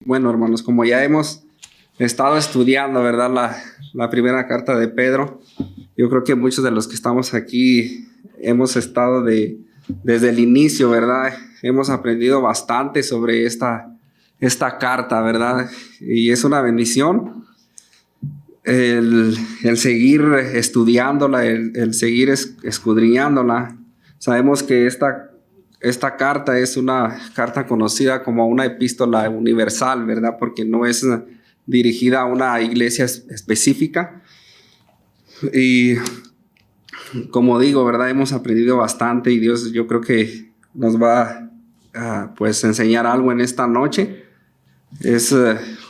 Bueno, hermanos, como ya hemos estado estudiando, ¿verdad? La primera carta de Pedro, yo creo que muchos de los que estamos aquí hemos estado desde el inicio, ¿verdad? Hemos aprendido bastante sobre esta carta, ¿verdad? Y es una bendición el seguir estudiándola, el seguir escudriñándola. Sabemos que esta carta es una carta conocida como una epístola universal, ¿verdad? Porque no es dirigida a una iglesia específica. Y como digo, ¿verdad? Hemos aprendido bastante y Dios, yo creo que nos va a pues enseñar algo en esta noche. Es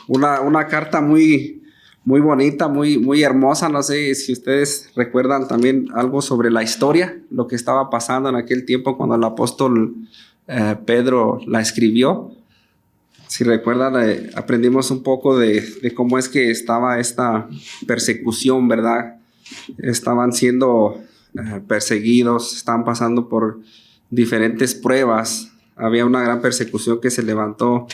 una carta muy bonita, muy hermosa. No sé si ustedes recuerdan también algo sobre la historia, lo que estaba pasando en aquel tiempo cuando el apóstol Pedro la escribió. Si recuerdan, aprendimos un poco de cómo es que estaba esta persecución, ¿verdad? Estaban siendo perseguidos, estaban pasando por diferentes pruebas. Había una gran persecución que se levantó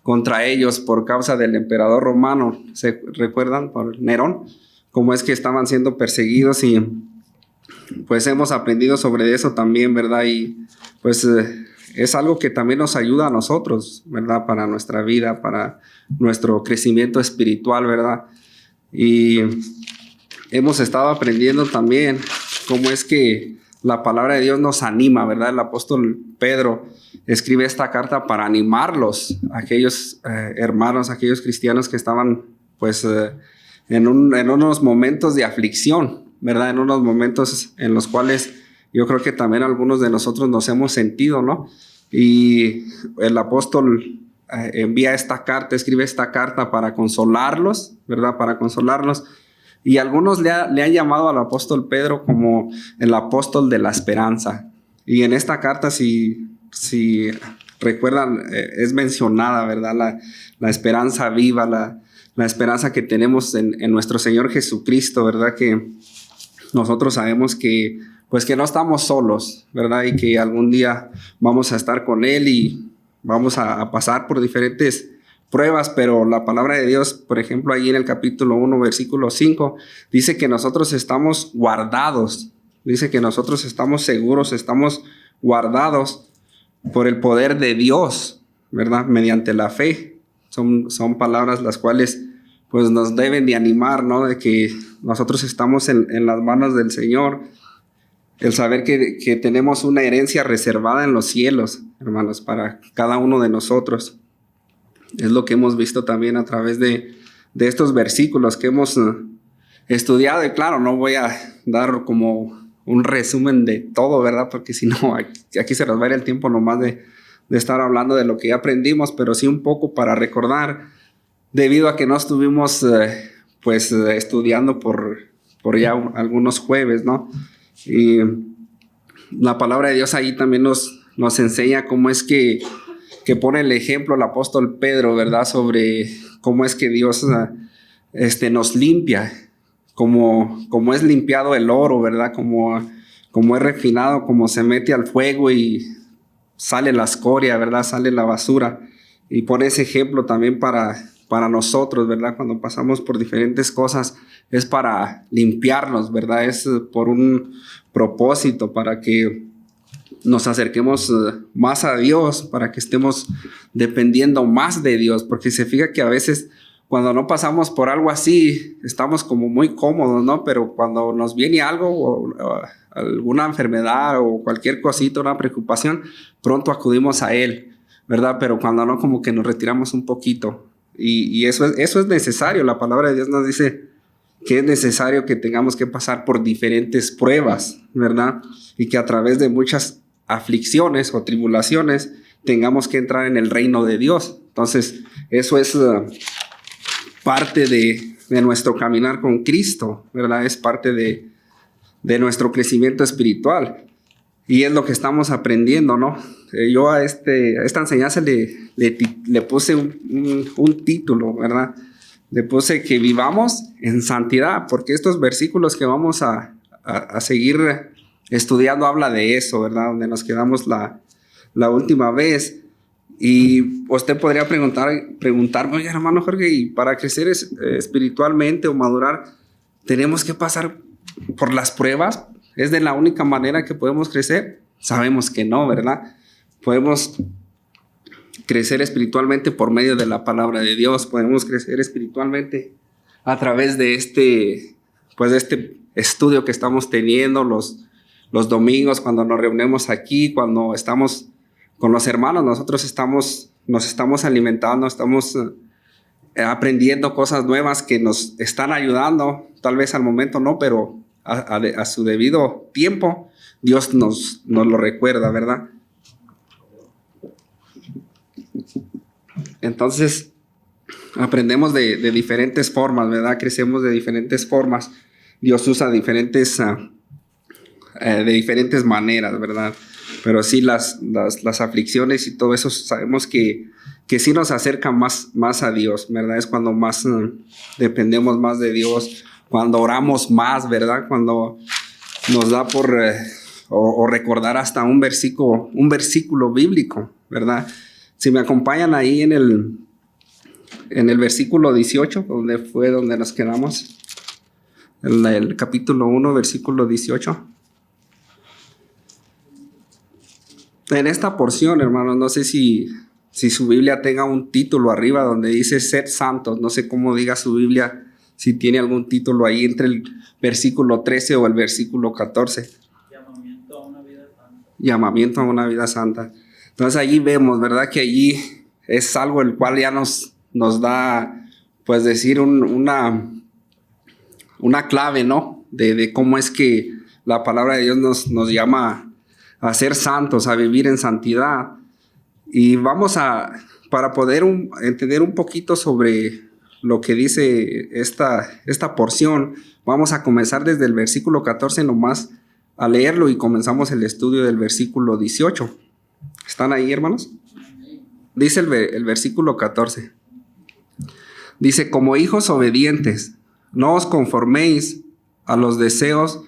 contra ellos por causa del emperador romano. ¿Se recuerdan? Por Nerón, cómo es que estaban siendo perseguidos, y pues hemos aprendido sobre eso también, ¿verdad? Y pues es algo que también nos ayuda a nosotros, ¿verdad? Para nuestra vida, para nuestro crecimiento espiritual, ¿verdad? Y hemos estado aprendiendo también cómo es que la palabra de Dios nos anima, ¿verdad? El apóstol Pedro escribe esta carta para animarlos, aquellos hermanos, aquellos cristianos que estaban pues en unos momentos de aflicción, ¿verdad? En unos momentos en los cuales yo creo que también algunos de nosotros nos hemos sentido, ¿no? Y el apóstol envía esta carta, escribe esta carta para consolarlos, ¿verdad? Para consolarlos. Y algunos le han llamado al apóstol Pedro como el apóstol de la esperanza. Y en esta carta, si recuerdan, es mencionada, ¿verdad? La esperanza viva, la esperanza que tenemos en nuestro Señor Jesucristo, ¿verdad? Que nosotros sabemos que, pues, que no estamos solos, ¿verdad? Y que algún día vamos a estar con Él y vamos a pasar por diferentes pruebas, pero la palabra de Dios, por ejemplo, ahí en el capítulo 1, versículo 5, dice que nosotros estamos guardados, dice que nosotros estamos seguros, estamos guardados por el poder de Dios, ¿verdad? Mediante la fe. Son palabras las cuales pues nos deben de animar, ¿no? De que nosotros estamos en las manos del Señor. El saber que tenemos una herencia reservada en los cielos, hermanos, para cada uno de nosotros. Es lo que hemos visto también a través de estos versículos que hemos estudiado. Y claro, no voy a dar como un resumen de todo, ¿verdad? Porque si no, aquí se nos va a ir el tiempo nomás de estar hablando de lo que ya aprendimos, pero sí un poco para recordar, debido a que no estuvimos estudiando por ya algunos jueves, ¿no? Y la palabra de Dios ahí también nos enseña cómo es que pone el ejemplo el apóstol Pedro, ¿verdad? Sobre cómo es que Dios nos limpia, como es limpiado el oro, ¿verdad? Como es refinado, como se mete al fuego y sale la escoria, ¿verdad? Sale la basura. Y pone ese ejemplo también para nosotros, ¿verdad? Cuando pasamos por diferentes cosas, es para limpiarnos, ¿verdad? Es por un propósito, para que nos acerquemos más a Dios, para que estemos dependiendo más de Dios, porque se fija que a veces cuando no pasamos por algo así, estamos como muy cómodos, ¿no? Pero cuando nos viene algo, o alguna enfermedad o cualquier cosita, una preocupación, pronto acudimos a Él, ¿verdad? Pero cuando no, como que nos retiramos un poquito. Y eso es necesario. La palabra de Dios nos dice que es necesario que tengamos que pasar por diferentes pruebas, ¿verdad? Y que a través de muchas aflicciones o tribulaciones tengamos que entrar en el reino de Dios. Entonces, eso es parte de nuestro caminar con Cristo, ¿verdad? Es parte de nuestro crecimiento espiritual. Y es lo que estamos aprendiendo, ¿no? Yo a esta enseñanza le puse un título, ¿verdad? Le puse que vivamos en santidad, porque estos versículos que vamos a seguir estudiando habla de eso, ¿verdad? Donde nos quedamos la última vez. Y usted podría preguntarme, oye, hermano Jorge, ¿y para crecer espiritualmente o madurar, tenemos que pasar por las pruebas? ¿Es de la única manera que podemos crecer? Sabemos que no, ¿verdad? Podemos crecer espiritualmente por medio de la palabra de Dios. Podemos crecer espiritualmente a través de este estudio que estamos teniendo los domingos, cuando nos reunimos aquí, cuando estamos con los hermanos. Nosotros nos estamos alimentando, estamos aprendiendo cosas nuevas que nos están ayudando, tal vez al momento no, pero a su debido tiempo, Dios nos lo recuerda, ¿verdad? Entonces, aprendemos de diferentes formas, ¿verdad? Crecemos de diferentes formas. Dios usa de diferentes maneras, ¿verdad? Pero sí, las aflicciones y todo eso, sabemos que sí nos acerca más a Dios, ¿verdad? Es cuando más dependemos más de Dios, cuando oramos más, ¿verdad? Cuando nos da por o recordar hasta un versículo bíblico, ¿verdad? Si me acompañan ahí en el versículo 18, donde nos quedamos, en el capítulo 1, versículo 18. En esta porción, hermanos, no sé si su Biblia tenga un título arriba donde dice sed santos. No sé cómo diga su Biblia, si tiene algún título ahí entre el versículo 13 o el versículo 14. Llamamiento a una vida santa. Llamamiento a una vida santa. Entonces allí vemos, ¿verdad? Que allí es algo el cual ya nos da, pues decir, una clave, ¿no? De cómo es que la palabra de Dios nos llama a ser santos, a vivir en santidad. Y vamos para poder entender un poquito sobre lo que dice esta porción, vamos a comenzar desde el versículo 14 nomás a leerlo y comenzamos el estudio del versículo 18. ¿Están ahí, hermanos? Dice el versículo 14. Dice, como hijos obedientes, no os conforméis a los deseos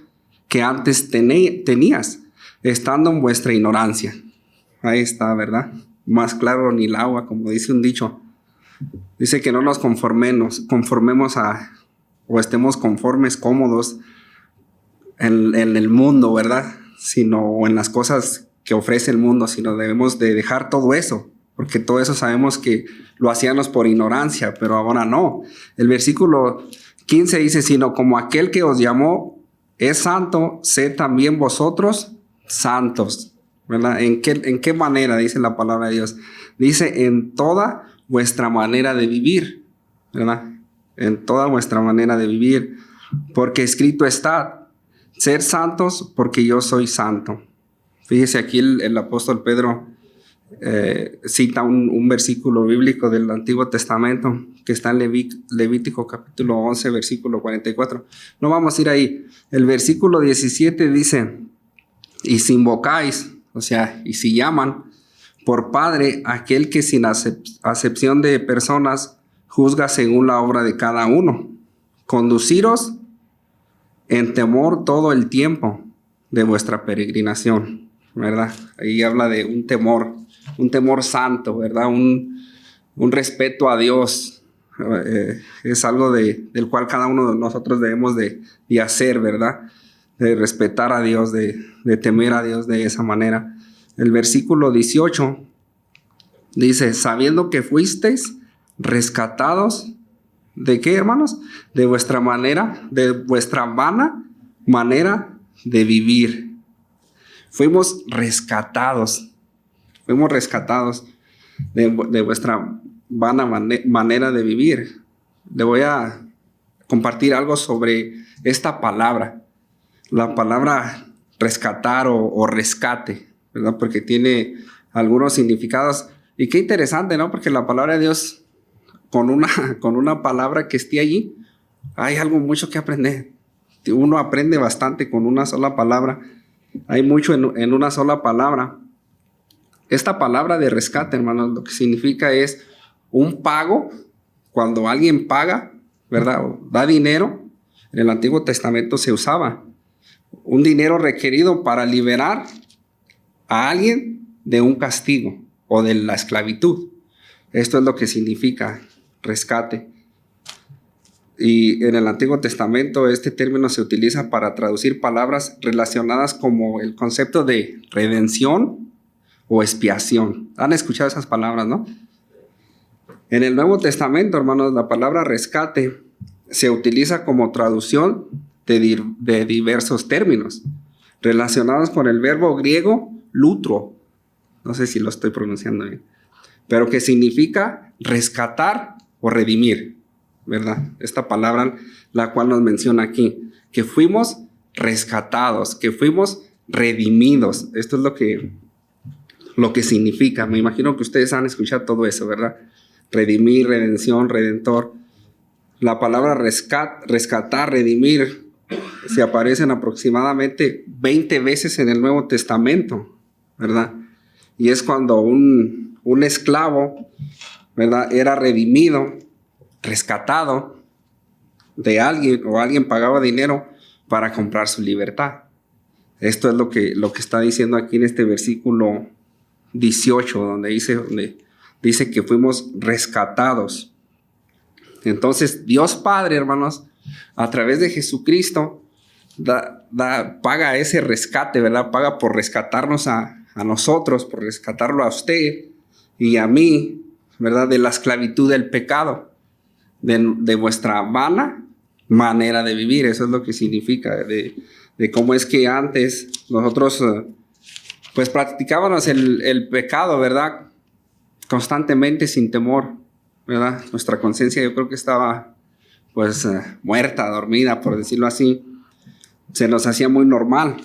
que antes tenías, estando en vuestra ignorancia. Ahí está, ¿verdad? Más claro ni el agua, como dice un dicho. Dice que no nos conformemos o estemos conformes, cómodos en el mundo, ¿verdad? Sino en las cosas que ofrece el mundo, sino debemos de dejar todo eso, porque todo eso sabemos que lo hacíamos por ignorancia, pero ahora no. El versículo 15 dice, sino como aquel que os llamó es santo, sed también vosotros santos, ¿verdad? ¿En qué manera? Dice la palabra de Dios. Dice, en toda vuestra manera de vivir, ¿verdad? En toda vuestra manera de vivir, porque escrito está, ser santos porque yo soy santo. Fíjese aquí el apóstol Pedro cita un versículo bíblico del Antiguo Testamento que está en Levítico capítulo 11, versículo 44. No vamos a ir ahí. El versículo 17 dice, y si invocáis, o sea, y si llaman por Padre aquel que sin acepción de personas juzga según la obra de cada uno, conduciros en temor todo el tiempo de vuestra peregrinación, ¿verdad? Ahí habla de un temor santo, ¿verdad? Un respeto a Dios. Es algo del cual cada uno de nosotros debemos de hacer, ¿verdad? De respetar a Dios, de temer a Dios de esa manera. El versículo 18 dice, sabiendo que fuisteis rescatados, ¿de qué, hermanos? De vuestra vana manera de vivir. Fuimos rescatados de vuestra vana manera de vivir. Le voy a compartir algo sobre esta palabra. La palabra rescatar o rescate, ¿verdad? Porque tiene algunos significados. Y qué interesante, ¿no? Porque la palabra de Dios, con una palabra que esté allí, hay algo mucho que aprender. Uno aprende bastante con una sola palabra. Hay mucho en una sola palabra. Esta palabra de rescate, hermanos, lo que significa es un pago. Cuando alguien paga, ¿verdad? O da dinero, en el Antiguo Testamento se usaba un dinero requerido para liberar a alguien de un castigo, o de la esclavitud. Esto es lo que significa rescate. Y en el Antiguo Testamento este término se utiliza para traducir palabras relacionadas como el concepto de redención o expiación. ¿Han escuchado esas palabras, no? En el Nuevo Testamento, hermanos, la palabra rescate se utiliza como traducción de diversos términos relacionados con el verbo griego lutro. No sé si lo estoy pronunciando bien, pero que significa rescatar o redimir, ¿verdad? Esta palabra, la cual nos menciona aquí, que fuimos rescatados, que fuimos redimidos. Esto es lo que significa. Me imagino que ustedes han escuchado todo eso, ¿verdad? Redimir, redención, redentor. La palabra rescatar, redimir, se aparecen aproximadamente 20 veces en el Nuevo Testamento, ¿verdad? Y es cuando un esclavo, ¿verdad?, era redimido, rescatado de alguien, o alguien pagaba dinero para comprar su libertad. Esto es lo que está diciendo aquí en este versículo 18, donde dice que fuimos rescatados. Entonces, Dios Padre, hermanos, a través de Jesucristo, paga ese rescate, ¿verdad? Paga por rescatarnos a nosotros, por rescatarlo a usted y a mí, ¿verdad? De la esclavitud del pecado, de vuestra vana manera de vivir. Eso es lo que significa, de cómo es que antes nosotros pues practicábamos el pecado, ¿verdad? Constantemente, sin temor, ¿verdad? Nuestra conciencia, yo creo que estaba pues muerta, dormida, por decirlo así. Se nos hacía muy normal.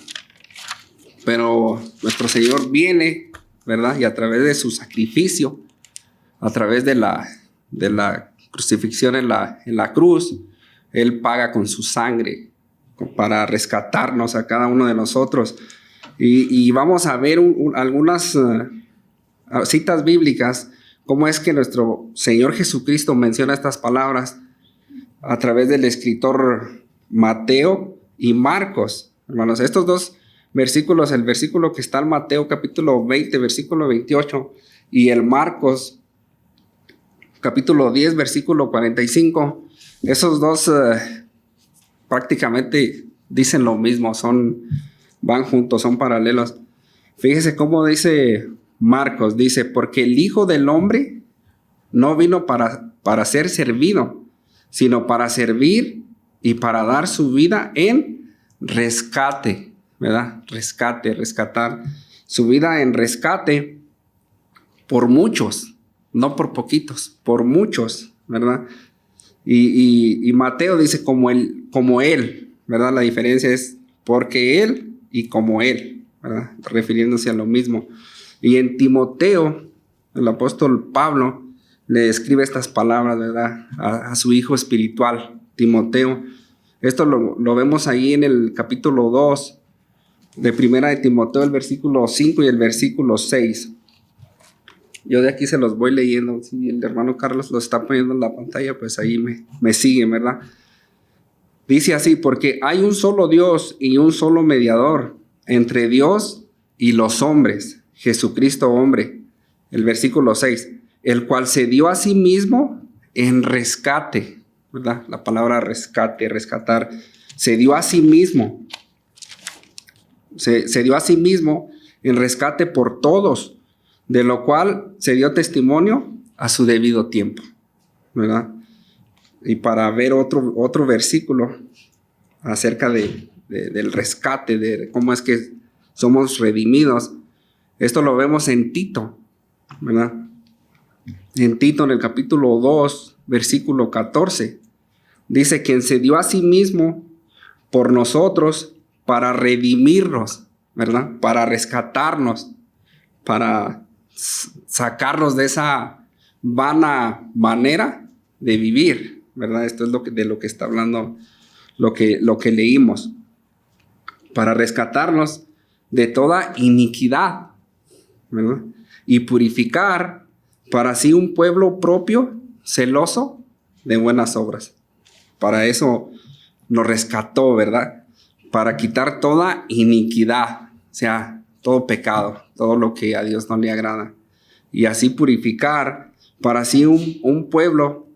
Pero nuestro Señor viene, ¿verdad? Y a través de su sacrificio, a través de la crucifixión en la cruz, Él paga con su sangre para rescatarnos a cada uno de nosotros. Y vamos a ver algunas citas bíblicas, cómo es que nuestro Señor Jesucristo menciona estas palabras a través del escritor Mateo y Marcos. Hermanos, estos dos versículos, el versículo que está en Mateo capítulo 20, versículo 28, y el Marcos capítulo 10, versículo 45, esos dos prácticamente dicen lo mismo, van juntos, son paralelos. Fíjese cómo dice Marcos, dice, porque el Hijo del Hombre no vino para ser servido, sino para servir y para dar su vida en rescate, ¿verdad? Rescatar su vida en rescate por muchos, no por poquitos, por muchos, ¿verdad? Y Mateo dice como él, ¿verdad? La diferencia es porque él y como él, ¿verdad? Refiriéndose a lo mismo. Y en Timoteo, el apóstol Pablo le escribe estas palabras, ¿verdad? A su hijo espiritual, Timoteo. Esto lo vemos ahí en el capítulo 2 de Primera de Timoteo, el versículo 5 y el versículo 6. Yo de aquí se los voy leyendo. Si el hermano Carlos lo está poniendo en la pantalla, pues ahí me siguen, ¿verdad? Dice así, porque hay un solo Dios y un solo mediador entre Dios y los hombres, Jesucristo hombre. El versículo 6, el cual se dio a sí mismo en rescate, ¿verdad? La palabra rescate, rescatar, se dio a sí mismo. Se dio a sí mismo en rescate por todos, de lo cual se dio testimonio a su debido tiempo, ¿verdad? Y para ver otro versículo acerca del rescate, de cómo es que somos redimidos, esto lo vemos en Tito, ¿verdad? En Tito, en el capítulo 2, versículo 14, dice, quien se dio a sí mismo por nosotros para redimirnos, ¿verdad? Para rescatarnos, para sacarnos de esa vana manera de vivir, ¿verdad? Esto es de lo que está hablando, lo que leímos, para rescatarnos de toda iniquidad, ¿verdad? Y purificar para sí un pueblo propio, celoso de buenas obras. Para eso nos rescató, ¿verdad? Para quitar toda iniquidad, o sea, todo pecado, todo lo que a Dios no le agrada. y así purificar para sí un pueblo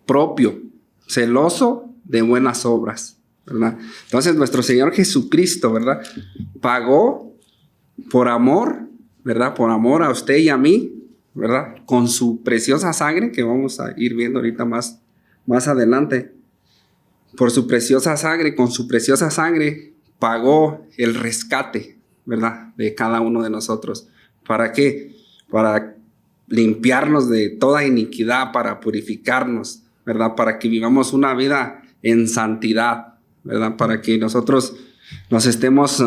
propio, celoso de buenas obras, ¿verdad? Entonces nuestro Señor Jesucristo, ¿verdad?, pagó por amor, ¿verdad?, por amor a usted y a mí, ¿verdad?, con su preciosa sangre, que vamos a ir viendo ahorita más adelante. Por su preciosa sangre, con su preciosa sangre, pagó el rescate, ¿verdad?, de cada uno de nosotros. ¿Para qué? Para limpiarnos de toda iniquidad, para purificarnos, ¿verdad?, para que vivamos una vida en santidad, ¿verdad?, para que nosotros nos estemos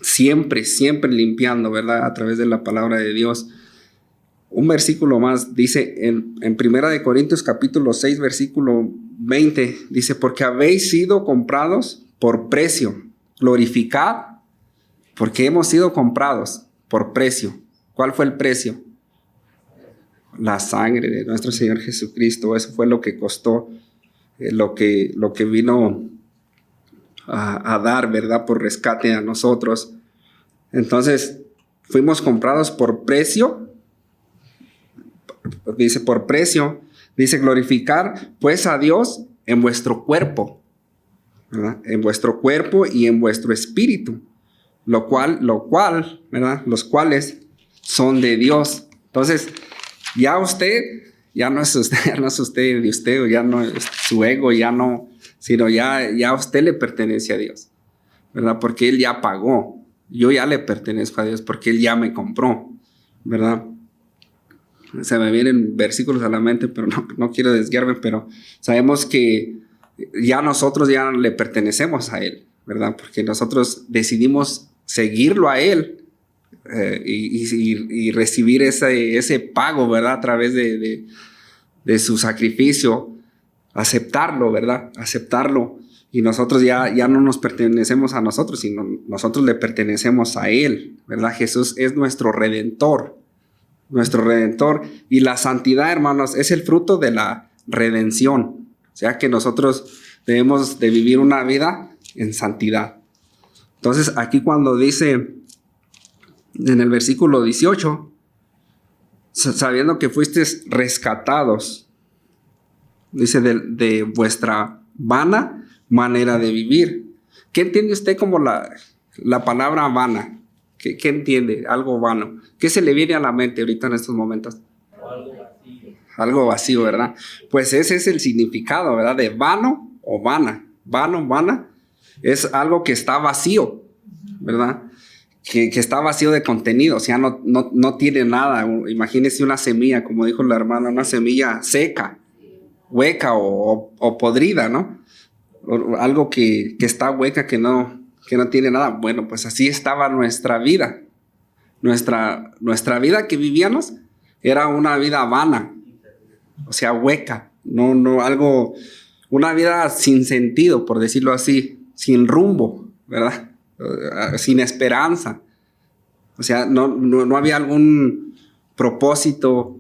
siempre limpiando, ¿verdad?, a través de la palabra de Dios. Un versículo más dice en 1 Corintios capítulo 6, versículo 20, dice: porque habéis sido comprados por precio, glorificad, porque hemos sido comprados por precio. ¿Cuál fue el precio? La sangre de nuestro Señor Jesucristo. Eso fue lo que costó, lo que vino a dar, ¿verdad?, por rescate a nosotros. Entonces, fuimos comprados por precio. Dice por precio, dice glorificar pues a Dios en vuestro cuerpo, ¿verdad?, en vuestro cuerpo y en vuestro espíritu, lo cual, ¿verdad?, los cuales son de Dios. Entonces, ya no es usted de usted, ya no es su ego, ya no, sino ya a usted le pertenece a Dios, ¿verdad?, porque Él ya pagó. Yo ya le pertenezco a Dios porque Él ya me compró, ¿verdad? Se me vienen versículos a la mente, pero no quiero desviarme, pero sabemos que ya nosotros ya le pertenecemos a Él, ¿verdad? Porque nosotros decidimos seguirlo a Él y recibir ese pago, ¿verdad?, a través de su sacrificio, aceptarlo, ¿verdad?, aceptarlo. Y nosotros ya no nos pertenecemos a nosotros, sino nosotros le pertenecemos a Él, ¿verdad? Jesús es nuestro Redentor. Y la santidad, hermanos, es el fruto de la redención. O sea que nosotros debemos de vivir una vida en santidad. Entonces aquí cuando dice en el versículo 18, sabiendo que fuisteis rescatados, dice de vuestra vana manera de vivir. ¿Qué entiende usted como la palabra vana? ¿Qué entiende? Algo vano. ¿Qué se le viene a la mente ahorita en estos momentos? Algo vacío, ¿verdad? Pues ese es el significado, ¿verdad? De vano o vana. Vano, vana, es algo que está vacío, ¿verdad? Que está vacío de contenido, o sea, no tiene nada. Imagínese una semilla, como dijo la hermana, una semilla seca, hueca o podrida, ¿no? O algo que está hueca, que no tiene nada. Bueno, pues así estaba nuestra vida. Nuestra vida que vivíamos era una vida vana, o sea, hueca, una vida sin sentido, por decirlo así, sin rumbo, ¿verdad? Sin esperanza. O sea, no había algún propósito.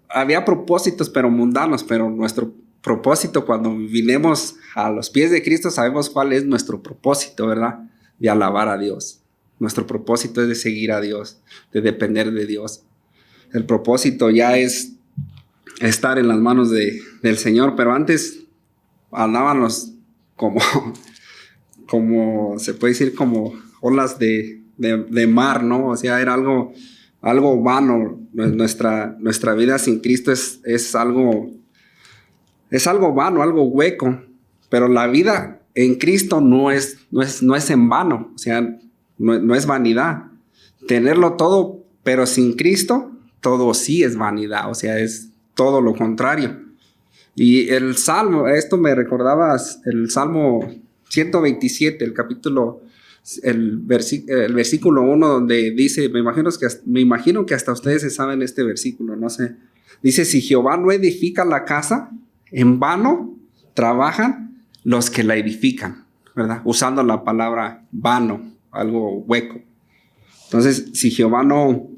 Había propósitos, pero mundanos, pero nuestro propósito, cuando vinimos a los pies de Cristo, sabemos cuál es nuestro propósito, ¿verdad? De alabar a Dios. Nuestro propósito es de seguir a Dios, de depender de Dios. El propósito ya es estar en las manos del Señor, pero antes andábamos como se puede decir, como olas de mar, ¿no? O sea, era algo vano. Nuestra vida sin Cristo es algo vano, algo hueco, pero la vida en Cristo no es en vano, o sea, no es vanidad. Tenerlo todo, pero sin Cristo, todo sí es vanidad, o sea, es todo lo contrario. Y el Salmo, esto me recordaba el Salmo 127, el versículo 1, donde dice, me imagino que hasta ustedes se saben este versículo, no sé. Dice: si Jehová no edifica la casa, en vano trabajan los que la edifican, ¿verdad? Usando la palabra vano, algo hueco. Entonces, si Jehová no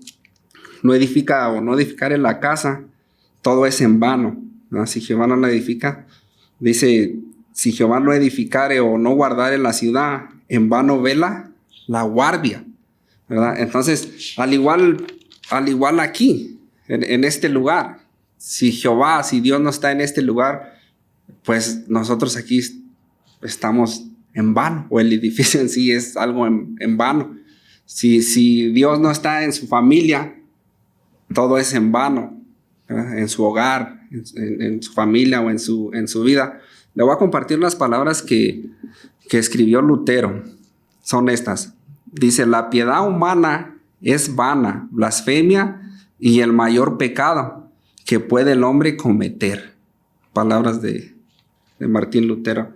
edifica o no edificare la casa, todo es en vano, ¿verdad? Si Jehová no la edifica, dice: si Jehová no edificare o no guardare la ciudad, en vano vela la guardia. ¿verdad? Entonces, al igual aquí, en este lugar, si Dios no está en este lugar, pues nosotros aquí estamos en vano, o el edificio en sí es algo en vano. Si Dios no está en su familia, todo es en vano, ¿verdad? En su hogar, en su familia o en su vida. Le voy a compartir unas palabras que escribió Lutero. Son estas. Dice: la piedad humana es vana, blasfemia y el mayor pecado que puede el hombre cometer. Palabras de Martín Lutero.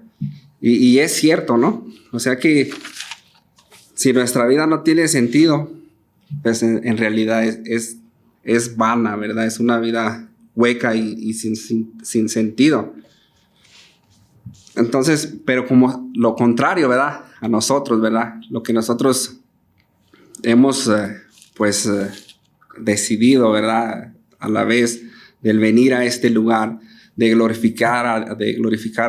Y es cierto, ¿no? O sea que si nuestra vida no tiene sentido, pues en realidad es vana, ¿verdad? Es una vida hueca y sin sentido. Entonces, pero como lo contrario, ¿verdad? A nosotros, ¿verdad? Lo que nosotros hemos, decidido, ¿verdad? A la vez del venir a este lugar, de glorificar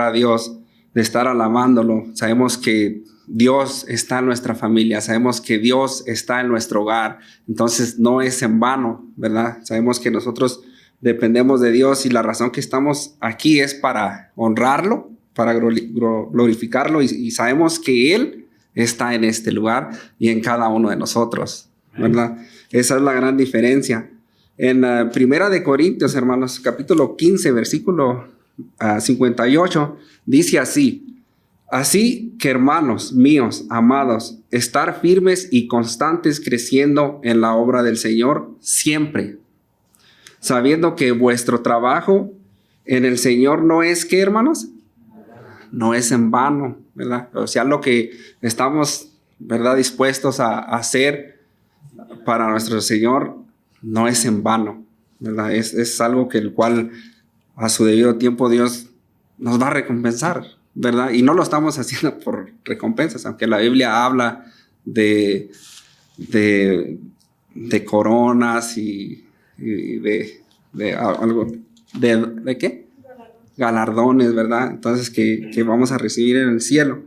a Dios, de estar alabándolo. Sabemos que Dios está en nuestra familia, sabemos que Dios está en nuestro hogar. Entonces no es en vano, ¿verdad? Sabemos que nosotros dependemos de Dios y la razón que estamos aquí es para honrarlo, para glorificarlo, y sabemos que Él está en este lugar y en cada uno de nosotros, ¿verdad? Esa es la gran diferencia. En Primera de Corintios, hermanos, capítulo 15, versículo 58, dice así: así que, hermanos míos, amados, estar firmes y constantes creciendo en la obra del Señor siempre, sabiendo que vuestro trabajo en el Señor no es, ¿qué, hermanos? No es en vano, ¿verdad? O sea, lo que estamos, ¿verdad?, dispuestos a hacer para nuestro Señor no es en vano, ¿verdad? Es algo que el cual a su debido tiempo Dios nos va a recompensar, ¿verdad? Y no lo estamos haciendo por recompensas, aunque la Biblia habla de coronas y de algo, ¿de qué? Galardones, ¿verdad? Entonces que vamos a recibir en el cielo.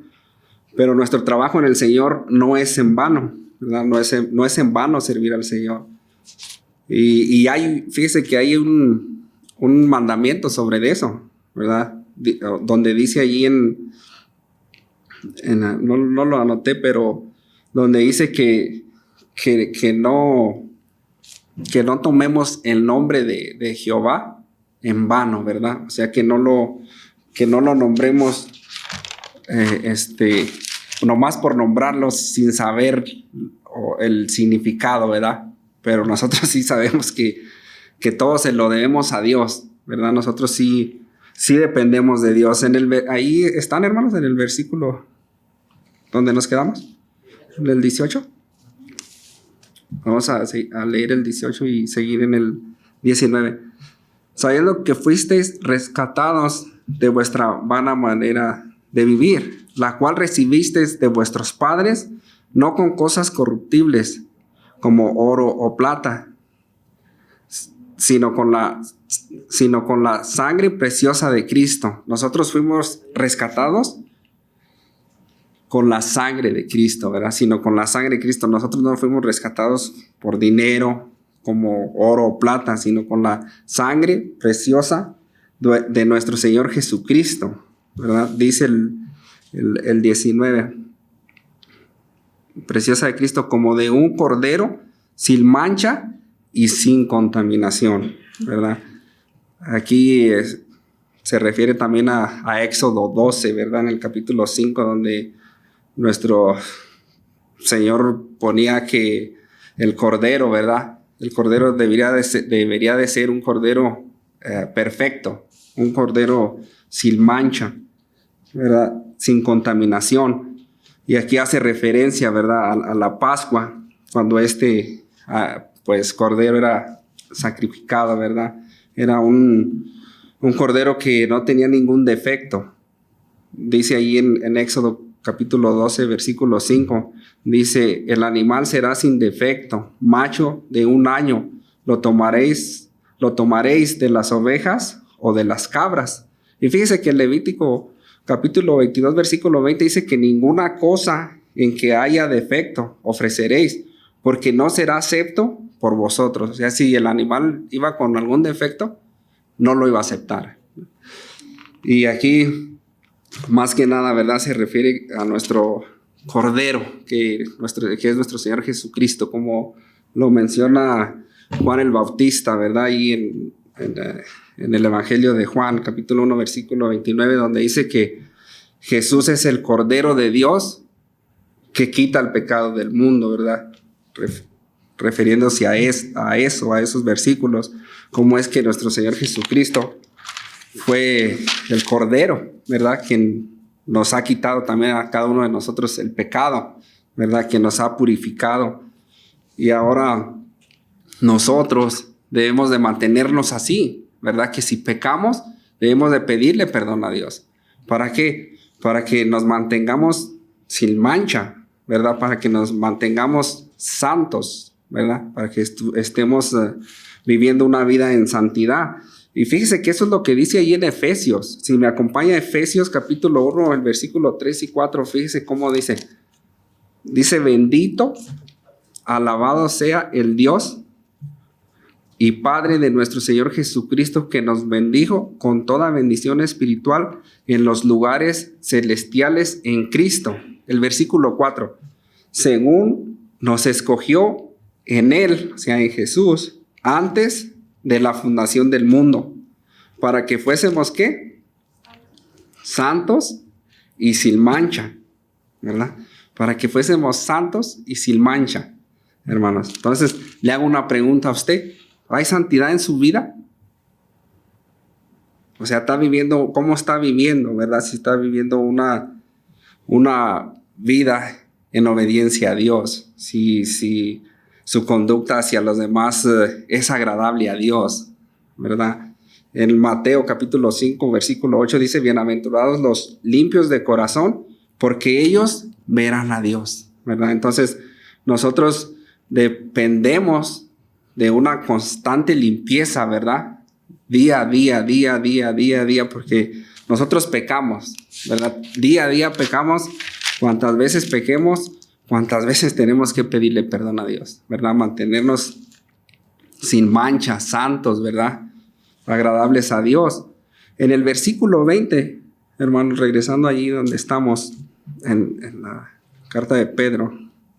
Pero nuestro trabajo en el Señor no es en vano, ¿verdad? No es en vano servir al Señor. Y fíjese que hay un mandamiento sobre eso, ¿verdad? Donde dice allí no lo anoté, pero donde dice que no tomemos el nombre de Jehová en vano, ¿verdad? O sea, que no lo nombremos nomás por nombrarlo sin saber el significado, ¿verdad? Pero nosotros sí sabemos que todo se lo debemos a Dios, ¿verdad? Nosotros sí dependemos de Dios. Ahí están, hermanos, en el versículo donde nos quedamos, en el 18. Vamos a leer el 18 y seguir en el 19. Sabiendo que fuisteis rescatados de vuestra vana manera de vivir, la cual recibisteis de vuestros padres, no con cosas corruptibles, como oro o plata, sino con la sangre preciosa de Cristo. Nosotros fuimos rescatados con la sangre de Cristo, ¿verdad? Sino con la sangre de Cristo. Nosotros no fuimos rescatados por dinero, como oro o plata, sino con la sangre preciosa de nuestro Señor Jesucristo, ¿verdad? Dice el 19, preciosa de Cristo, como de un cordero sin mancha y sin contaminación, ¿verdad? Aquí se refiere también a Éxodo 12, ¿verdad? En el capítulo 5, donde nuestro Señor ponía que el cordero, ¿verdad? El cordero debería de ser un cordero perfecto, un cordero sin mancha, ¿verdad? Sin contaminación. Y aquí hace referencia, ¿verdad?, a la Pascua, cuando cordero era sacrificado, ¿verdad? Era un cordero que no tenía ningún defecto. Dice ahí en Éxodo capítulo 12, versículo 5, dice: el animal será sin defecto, macho de 1 año, lo tomaréis de las ovejas o de las cabras. Y fíjese que en Levítico capítulo 22, versículo 20 dice que ninguna cosa en que haya defecto ofreceréis, porque no será acepto por vosotros. O sea, si el animal iba con algún defecto, no lo iba a aceptar. Y aquí, más que nada, ¿verdad? Se refiere a nuestro Cordero, que es nuestro Señor Jesucristo, como lo menciona Juan el Bautista, ¿verdad? Ahí en el Evangelio de Juan, capítulo 1, versículo 29, donde dice que Jesús es el Cordero de Dios que quita el pecado del mundo, ¿verdad? Refiriéndose a esos versículos, como es que nuestro Señor Jesucristo fue el Cordero, ¿verdad? Quien nos ha quitado también a cada uno de nosotros el pecado, ¿verdad? Que nos ha purificado. Y ahora nosotros debemos de mantenernos así, ¿verdad? Que si pecamos, debemos de pedirle perdón a Dios. ¿Para qué? Para que nos mantengamos sin mancha, ¿verdad? Para que nos mantengamos santos, ¿verdad? Para que estemos viviendo una vida en santidad. Y fíjese que eso es lo que dice ahí en Efesios. Si me acompaña Efesios capítulo 1, el versículo 3 y 4, fíjese cómo dice. Dice, bendito, alabado sea el Dios y Padre de nuestro Señor Jesucristo, que nos bendijo con toda bendición espiritual en los lugares celestiales en Cristo. El versículo 4, según nos escogió en Él, o sea, en Jesús, antes de la fundación del mundo, para que fuésemos, ¿qué? Santos y sin mancha, ¿verdad? Para que fuésemos santos y sin mancha, hermanos. Entonces, le hago una pregunta a usted. ¿Hay santidad en su vida? O sea, ¿está viviendo, cómo está viviendo, verdad? Si está viviendo una vida en obediencia a Dios, si su conducta hacia los demás es agradable a Dios, ¿verdad? En Mateo capítulo 5, versículo 8 dice, bienaventurados los limpios de corazón, porque ellos verán a Dios, ¿verdad? Entonces, nosotros dependemos de una constante limpieza, ¿verdad? Día a día, porque nosotros pecamos, ¿verdad? Día a día pecamos. Cuantas veces pequemos, cuántas veces tenemos que pedirle perdón a Dios, ¿verdad? Mantenernos sin mancha, santos, ¿verdad? Agradables a Dios. En el versículo 20, hermanos, regresando allí donde estamos, en la carta de Pedro,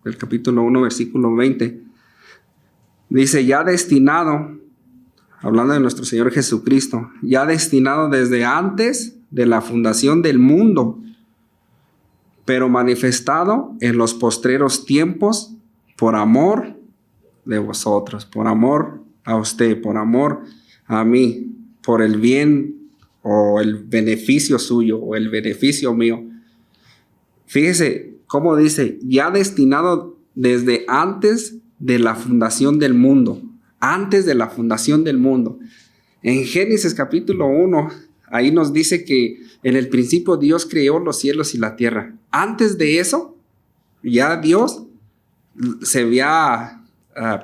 el capítulo 1, versículo 20, dice, ya destinado, hablando de nuestro Señor Jesucristo, ya destinado desde antes de la fundación del mundo, pero manifestado en los postreros tiempos por amor de vosotros, por amor a usted, por amor a mí, por el bien o el beneficio suyo o el beneficio mío. Fíjese cómo dice, ya destinado desde antes de la fundación del mundo, antes de la fundación del mundo. En Génesis capítulo 1, ahí nos dice que en el principio Dios creó los cielos y la tierra. Antes de eso, ya Dios se había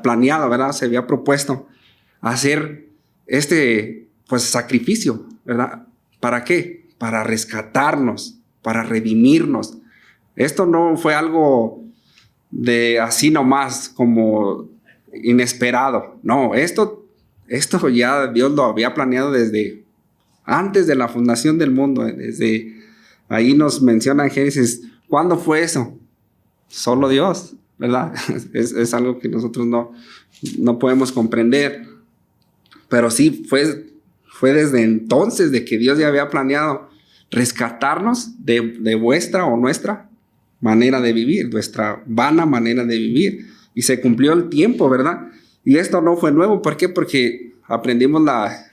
planeado, ¿verdad? Se había propuesto hacer sacrificio, ¿verdad? ¿Para qué? Para rescatarnos, para redimirnos. Esto no fue algo de así nomás, como inesperado. No, esto ya Dios lo había planeado desde antes de la fundación del mundo. Desde ahí nos menciona en Génesis, ¿cuándo fue eso? Solo Dios, ¿verdad? Es algo que nosotros no podemos comprender. Pero sí, fue desde entonces de que Dios ya había planeado rescatarnos de vuestra o nuestra manera de vivir, nuestra vana manera de vivir. Y se cumplió el tiempo, ¿verdad? Y esto no fue nuevo. ¿Por qué? Porque aprendimos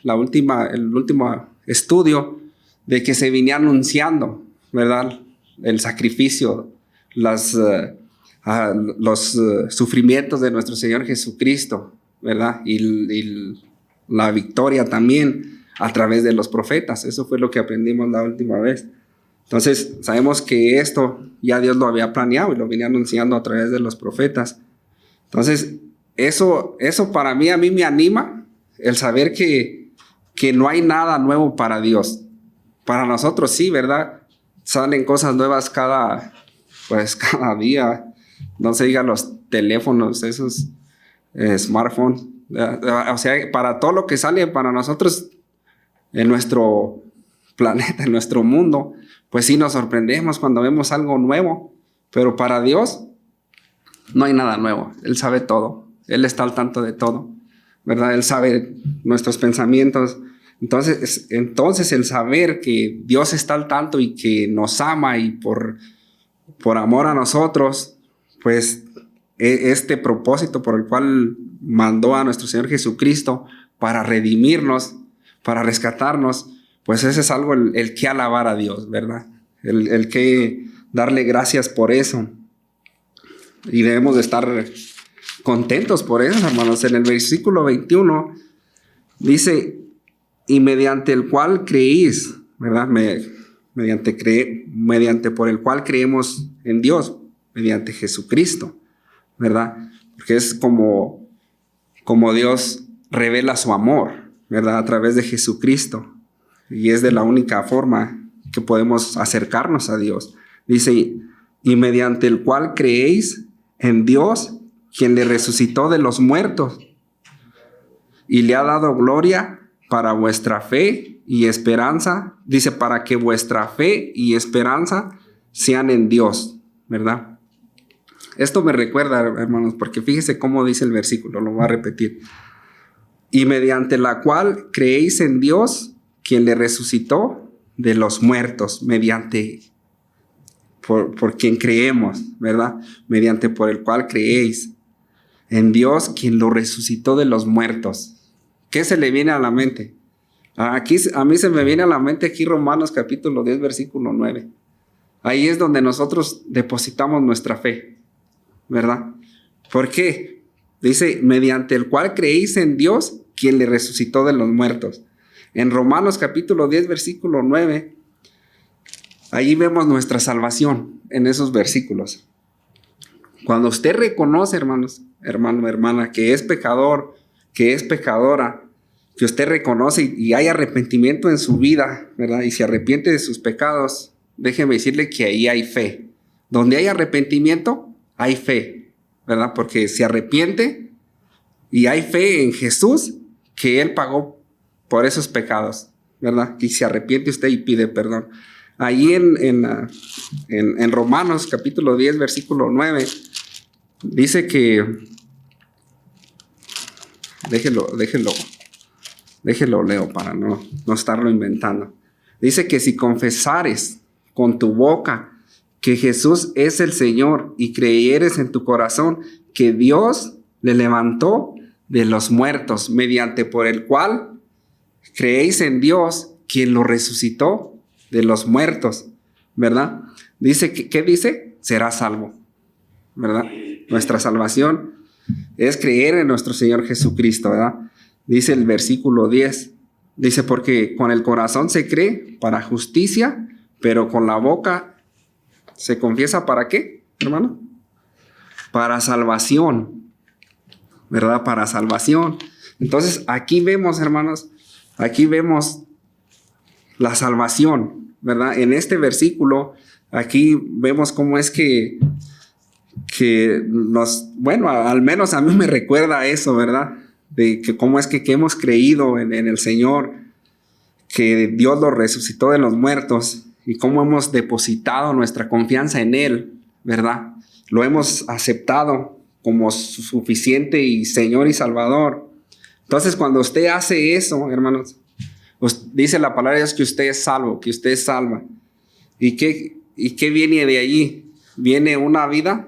el último estudio de que se venía anunciando, ¿verdad? El sacrificio, los sufrimientos de nuestro Señor Jesucristo, ¿verdad? Y la victoria también a través de los profetas. Eso fue lo que aprendimos la última vez. Entonces, sabemos que esto ya Dios lo había planeado y lo venía anunciando a través de los profetas. Entonces, eso a mí me anima el saber que no hay nada nuevo para Dios. Para nosotros sí, ¿verdad? Salen cosas nuevas cada día, No se diga los teléfonos, esos smartphones. O sea, para todo lo que sale para nosotros en nuestro planeta, en nuestro mundo, pues sí nos sorprendemos cuando vemos algo nuevo. Pero para Dios no hay nada nuevo. Él sabe todo. Él está al tanto de todo, ¿verdad? Él sabe nuestros pensamientos. Entonces el saber que Dios está al tanto y que nos ama y por amor a nosotros, pues este propósito por el cual mandó a nuestro Señor Jesucristo para redimirnos, para rescatarnos, pues ese es algo el que alabar a Dios, ¿verdad? El que darle gracias por eso. Y debemos de estar contentos por eso, hermanos. En el versículo 21 dice, y mediante el cual creéis, ¿verdad? Mediante por el cual creemos en Dios, mediante Jesucristo, ¿verdad? Porque es como Dios revela su amor, ¿verdad? A través de Jesucristo. Y es de la única forma que podemos acercarnos a Dios. Dice, y mediante el cual creéis en Dios, quien le resucitó de los muertos y le ha dado gloria para vuestra fe y esperanza. Dice, para que vuestra fe y esperanza sean en Dios, ¿verdad? Esto me recuerda, hermanos, porque fíjese cómo dice el versículo, lo voy a repetir. Y mediante la cual creéis en Dios, quien le resucitó de los muertos, mediante por quien creemos, ¿verdad? Mediante por el cual creéis en Dios, quien lo resucitó de los muertos. ¿Qué se le viene a la mente? Aquí, a mí se me viene a la mente aquí Romanos capítulo 10, versículo 9. Ahí es donde nosotros depositamos nuestra fe, ¿verdad? ¿Por qué? Dice, mediante el cual creéis en Dios, quien le resucitó de los muertos. En Romanos capítulo 10, versículo 9, ahí vemos nuestra salvación en esos versículos. Cuando usted reconoce, hermano, hermana, que es pecador, que es pecadora, que usted reconoce y hay arrepentimiento en su vida, ¿verdad? Y se arrepiente de sus pecados, déjeme decirle que ahí hay fe. Donde hay arrepentimiento, hay fe, ¿verdad? Porque se arrepiente y hay fe en Jesús, que Él pagó por esos pecados, ¿verdad? Y se arrepiente usted y pide perdón. Ahí en Romanos capítulo 10, versículo 9, dice que, déjelo leo para no estarlo inventando. Dice que si confesares con tu boca que Jesús es el Señor y creyeres en tu corazón que Dios le levantó de los muertos, mediante por el cual creéis en Dios, quien lo resucitó de los muertos, ¿verdad? Dice que, ¿qué dice? Será salvo, ¿verdad? Nuestra salvación es creer en nuestro Señor Jesucristo, ¿verdad? Dice el versículo 10, dice, porque con el corazón se cree para justicia, pero con la boca se confiesa ¿para qué, hermano? Para salvación, ¿verdad? Para salvación. Entonces, aquí vemos, hermanos, aquí vemos la salvación, ¿verdad? En este versículo, aquí vemos cómo es que bueno, al menos a mí me recuerda a eso, ¿verdad? De que cómo es que hemos creído en el Señor, que Dios lo resucitó de los muertos y cómo hemos depositado nuestra confianza en Él, ¿verdad? Lo hemos aceptado como suficiente y Señor y Salvador. Entonces, cuando usted hace eso, hermanos, dice la palabra de Dios que usted es salvo, que usted es salva. ¿Y qué viene de allí? Viene una vida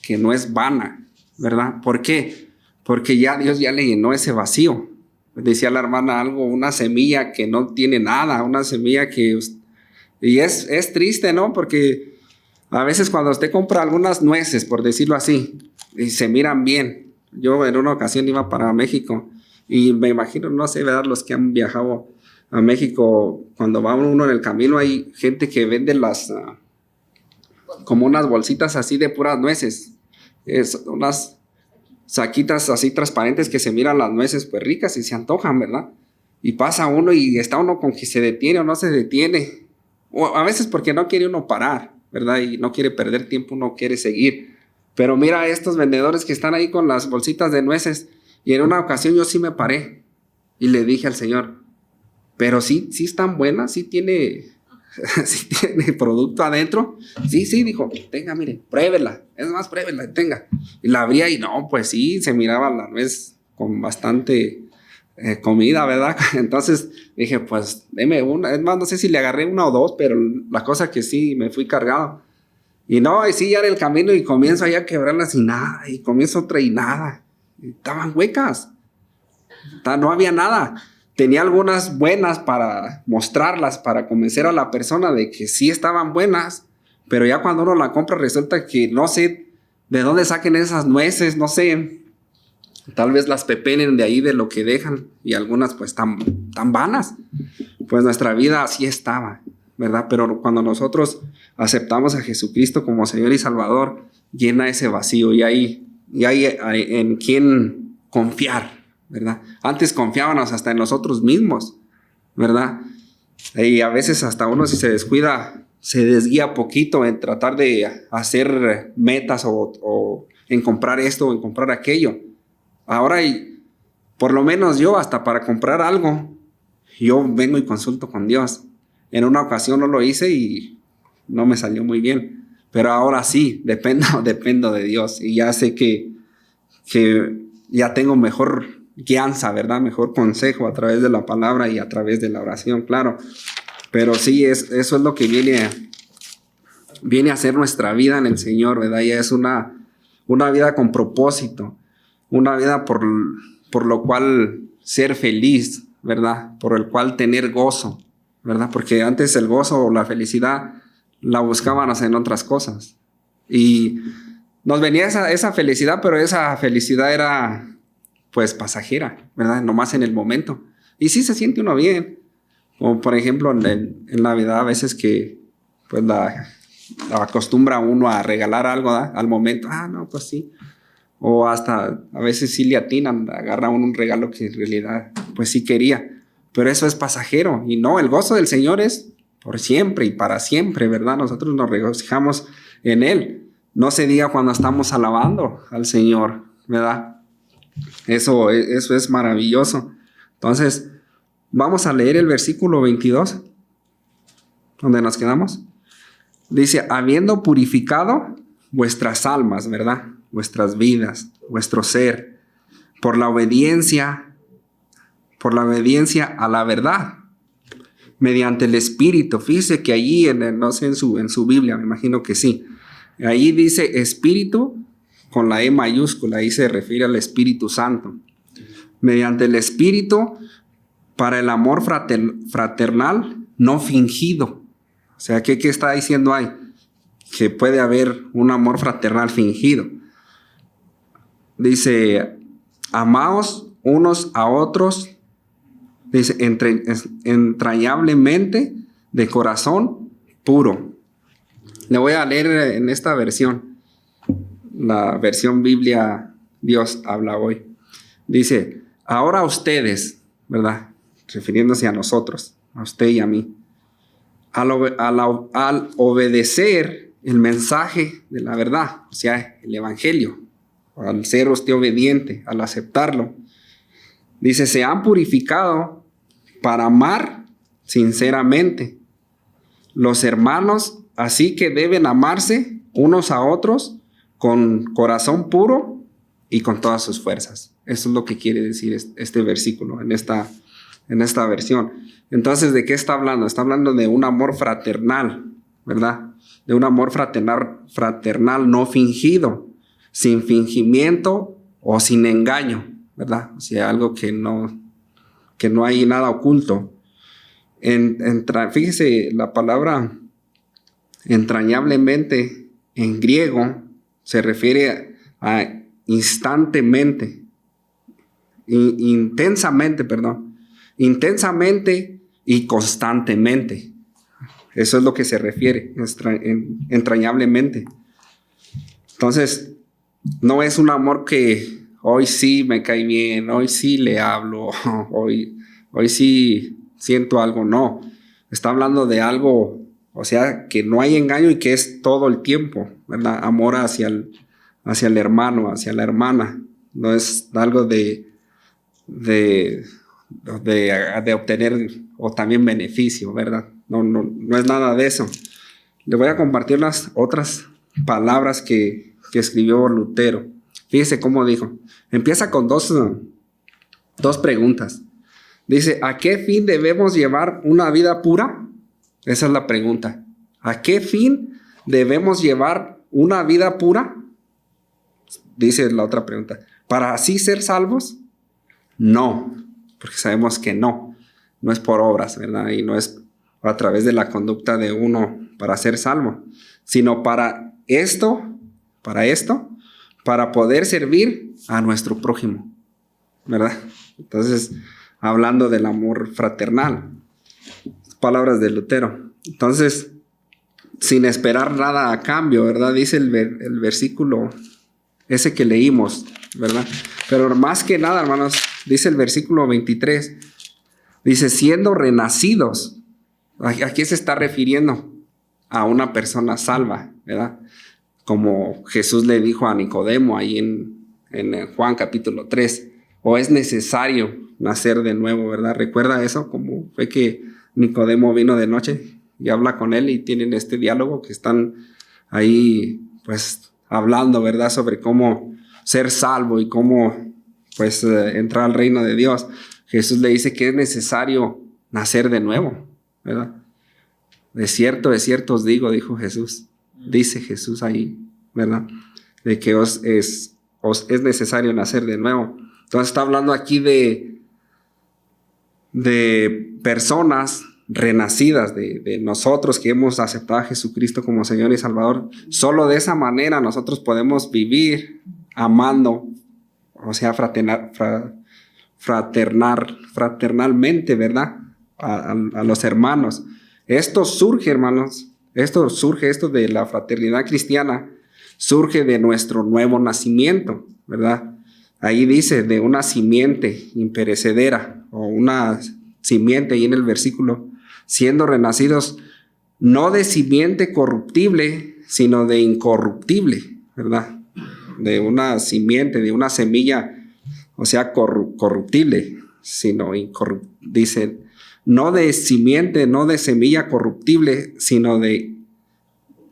que no es vana, ¿verdad? ¿Por qué? Porque ya Dios ya le llenó ese vacío. Decía la hermana algo, una semilla que no tiene nada, una semilla que... Y es triste, ¿no? Porque a veces cuando usted compra algunas nueces, por decirlo así, y se miran bien. Yo en una ocasión iba para México y me imagino, no sé, ¿verdad? Los que han viajado a México, cuando va uno en el camino hay gente que vende como unas bolsitas así de puras nueces. Unas saquitas así transparentes que se miran las nueces pues ricas y se antojan, ¿verdad? Y pasa uno y está uno con que se detiene o no se detiene. O a veces porque no quiere uno parar, ¿verdad? Y no quiere perder tiempo, uno quiere seguir. Pero mira a estos vendedores que están ahí con las bolsitas de nueces. Y en una ocasión yo sí me paré y le dije al Señor, pero sí están buenas, sí tiene producto adentro. Sí, dijo, tenga, mire, pruébela. Es más, pruébela, tenga. Y la abría y no, pues sí, se miraba la nuez con bastante comida, ¿verdad? Entonces dije, pues deme una. Es más, no sé si le agarré una o dos, pero la cosa que sí, me fui cargado. Y no, y sí, ya en el camino y comienzo ahí a quebrarlas y nada, y comienzo otra y nada. Y estaban huecas. No había nada. Tenía algunas buenas para mostrarlas, para convencer a la persona de que sí estaban buenas, pero ya cuando uno la compra resulta que no sé de dónde saquen esas nueces, no sé, tal vez las pepenen de ahí de lo que dejan y algunas pues tan vanas. Pues nuestra vida así estaba, ¿verdad? Pero cuando nosotros aceptamos a Jesucristo como Señor y Salvador, llena ese vacío y hay en quién confiar, ¿verdad? Antes confiábamos hasta en nosotros mismos, ¿verdad? Y a veces hasta uno, si se descuida, se desguía poquito en tratar de hacer metas o en comprar esto o en comprar aquello. Ahora, por lo menos yo, hasta para comprar algo, yo vengo y consulto con Dios. En una ocasión no lo hice y no me salió muy bien, pero ahora sí, dependo de Dios y ya sé que ya tengo mejor guianza, ¿verdad? Mejor consejo a través de la palabra y a través de la oración, claro. Pero sí, eso es lo que viene a ser nuestra vida en el Señor, ¿verdad? Ya es una vida con propósito, una vida por lo cual ser feliz, ¿verdad? Por el cual tener gozo, ¿verdad? Porque antes el gozo o la felicidad la buscábamos en otras cosas. Y nos venía esa felicidad, pero esa felicidad era pues pasajera, ¿verdad? Nomás en el momento. Y sí se siente uno bien. Como por ejemplo en Navidad a veces que pues la acostumbra uno a regalar algo, ¿verdad? Al momento. No, pues sí. O hasta a veces sí le atinan, agarra uno un regalo que en realidad pues sí quería. Pero eso es pasajero. Y no, el gozo del Señor es por siempre y para siempre, ¿verdad? Nosotros nos regocijamos en Él. No se diga cuando estamos alabando al Señor, ¿verdad? Eso es maravilloso. Entonces, vamos a leer el versículo 22, donde nos quedamos. Dice, habiendo purificado vuestras almas, ¿verdad? Vuestras vidas, vuestro ser, por la obediencia a la verdad, mediante el Espíritu. Fíjese que allí, no sé, en su Biblia, me imagino que sí. Ahí dice Espíritu con la E mayúscula, ahí se refiere al Espíritu Santo. Mediante el Espíritu para el amor fraternal no fingido. O sea, ¿qué está diciendo ahí? Que puede haber un amor fraternal fingido. Dice, amaos unos a otros, dice, entrañablemente, de corazón puro. Le voy a leer en esta versión, la versión Biblia Dios habla hoy. Dice, ahora ustedes, ¿verdad? Refiriéndose a nosotros, a usted y a mí, al obedecer el mensaje de la verdad, o sea, el evangelio, al ser usted obediente, al aceptarlo, dice, se han purificado para amar sinceramente. Los hermanos, así que deben amarse unos a otros con corazón puro y con todas sus fuerzas. Eso es lo que quiere decir este versículo en esta versión. Entonces, ¿de qué está hablando? Está hablando de un amor fraternal, ¿verdad? De un amor fraternal no fingido, sin fingimiento o sin engaño, ¿verdad? O sea, algo que no hay nada oculto. Fíjese, la palabra entrañablemente en griego se refiere a intensamente y constantemente. Eso es lo que se refiere entrañablemente. Entonces, no es un amor que hoy sí me cae bien, hoy sí le hablo, hoy sí siento algo. No, está hablando de algo, o sea, que no hay engaño y que es todo el tiempo, ¿verdad? Amor hacia hacia el hermano, hacia la hermana. No es algo de obtener o también beneficio, ¿verdad? No es nada de eso. Le voy a compartir las otras palabras que escribió Lutero. Fíjese cómo dijo. Empieza con dos preguntas. Dice, ¿a qué fin debemos llevar una vida pura? Esa es la pregunta. ¿A qué fin debemos llevar una vida pura? Dice la otra pregunta. ¿Para así ser salvos? No, porque sabemos que no es por obras, ¿verdad? Y no es a través de la conducta de uno para ser salvo, sino para poder servir a nuestro prójimo, ¿verdad? Entonces, hablando del amor fraternal, palabras de Lutero. Entonces, sin esperar nada a cambio, ¿verdad? Dice el versículo ese que leímos, ¿verdad? Pero más que nada, hermanos, dice el versículo 23, dice, siendo renacidos. ¿A qué se está refiriendo? A una persona salva, ¿verdad? Como Jesús le dijo a Nicodemo ahí en Juan capítulo 3, o es necesario nacer de nuevo, ¿verdad? ¿Recuerda eso? Como fue que Nicodemo vino de noche y habla con él y tienen este diálogo que están ahí pues hablando, ¿verdad? Sobre cómo ser salvo y cómo pues entrar al reino de Dios. Jesús le dice que es necesario nacer de nuevo, ¿verdad? De cierto os digo, dijo Jesús. Dice Jesús ahí, ¿verdad? De que os es necesario nacer de nuevo. Entonces está hablando aquí de personas renacidas, de nosotros que hemos aceptado a Jesucristo como Señor y Salvador. Solo de esa manera nosotros podemos vivir amando, o sea, fraternalmente, ¿verdad? A los hermanos. Esto surge, hermanos, esto de la fraternidad cristiana, surge de nuestro nuevo nacimiento, ¿verdad? Ahí dice de una simiente imperecedera, o una simiente, ahí en el versículo, siendo renacidos no de simiente corruptible, sino de incorruptible, ¿verdad? De una simiente, de una semilla, o sea, corruptible, sino dice, no de simiente, no de semilla corruptible, sino de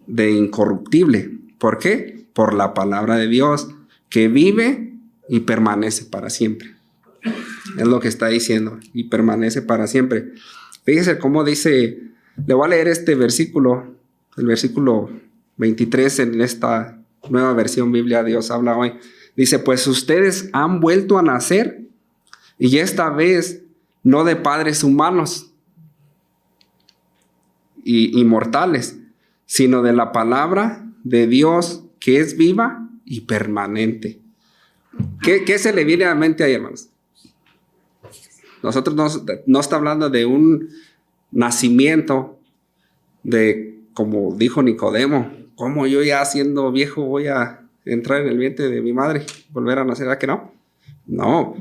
incorruptible. ¿Por qué? Por la palabra de Dios, que vive y permanece para siempre. Es lo que está diciendo, y permanece para siempre. Fíjese cómo dice, le voy a leer este versículo, el versículo 23 en esta nueva versión Biblia Dios habla hoy. Dice, pues ustedes han vuelto a nacer, y esta vez no de padres humanos y mortales, sino de la palabra de Dios que es viva y permanente. ¿Qué se le viene a la mente ahí, hermanos? Nosotros no está hablando de un nacimiento de, como dijo Nicodemo, como yo ya siendo viejo voy a entrar en el vientre de mi madre, volver a nacer, ¿a que no? No,